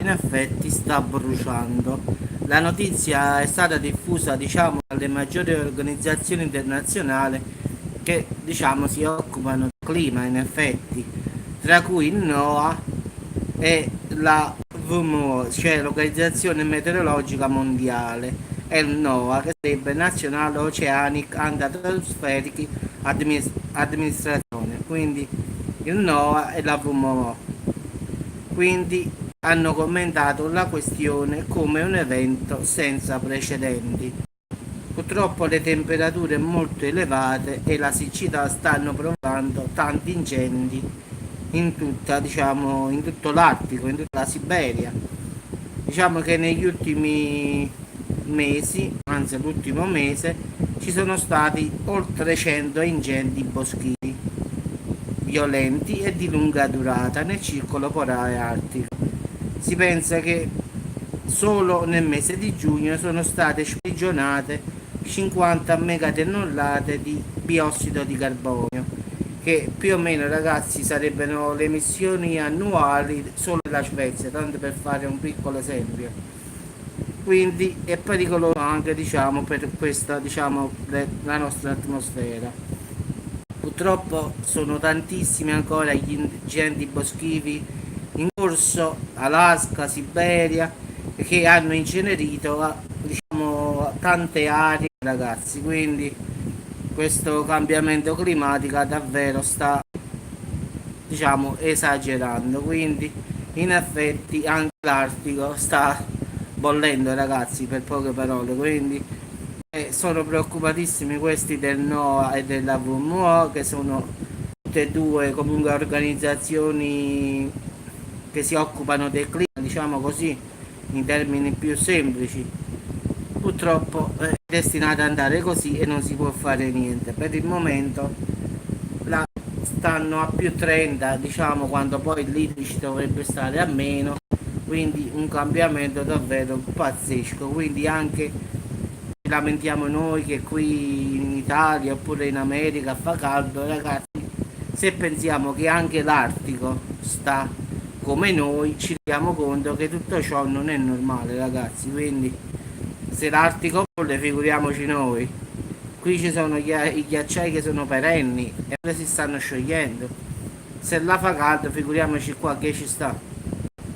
in effetti sta bruciando. La notizia è stata diffusa, diciamo, dalle maggiori organizzazioni internazionali che, diciamo, si occupano del clima, in effetti, tra cui il NOAA e la WMO, cioè l'Organizzazione Meteorologica Mondiale, e il NOAA, che sarebbe National Oceanic and Atmospheric Administration, quindi il NOAA e la WMO. Quindi hanno commentato la questione come un evento senza precedenti. Purtroppo le temperature molto elevate e la siccità stanno provocando tanti incendi in tutta, diciamo, in tutto l'Artico, in tutta la Siberia. Diciamo che negli ultimi mesi, anzi l'ultimo mese, ci sono stati oltre 100 incendi boschivi violenti e di lunga durata nel circolo polare artico. Si pensa che solo nel mese di giugno sono state sprigionate 50 megatonnellate di biossido di carbonio, che più o meno, ragazzi, sarebbero le emissioni annuali solo della Svezia, tanto per fare un piccolo esempio. Quindi è pericoloso anche, diciamo, per questa, diciamo, la nostra atmosfera. Purtroppo sono tantissimi ancora gli incendi boschivi in corso, Alaska, Siberia, che hanno incenerito, diciamo, tante aree, ragazzi. Quindi questo cambiamento climatico davvero sta, diciamo, esagerando. Quindi in effetti anche l'Artico sta bollendo, ragazzi, per poche parole. Quindi sono preoccupatissimi questi del NOAA e della WMO, che sono tutte e due comunque organizzazioni che si occupano del clima, diciamo così, in termini più semplici. Purtroppo è destinata ad andare così e non si può fare niente. Per il momento la stanno a più 30, diciamo, quando poi l'indice dovrebbe stare a meno, quindi un cambiamento davvero pazzesco. Quindi anche ci lamentiamo noi che qui in Italia oppure in America fa caldo, ragazzi. Se pensiamo che anche l'Artico sta come noi, ci rendiamo conto che tutto ciò non è normale, ragazzi. Quindi se l'Artico bolle, figuriamoci noi. Qui ci sono i ghiacciai che sono perenni e ora si stanno sciogliendo. Se là fa caldo, figuriamoci qua che ci sta.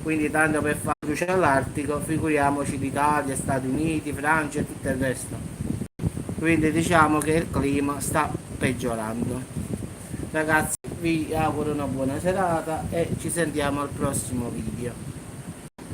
Quindi tanto per far luce all'Artico, figuriamoci l'Italia, Stati Uniti, Francia e tutto il resto. Quindi diciamo che il clima sta peggiorando. Ragazzi, vi auguro una buona serata e ci sentiamo al prossimo video.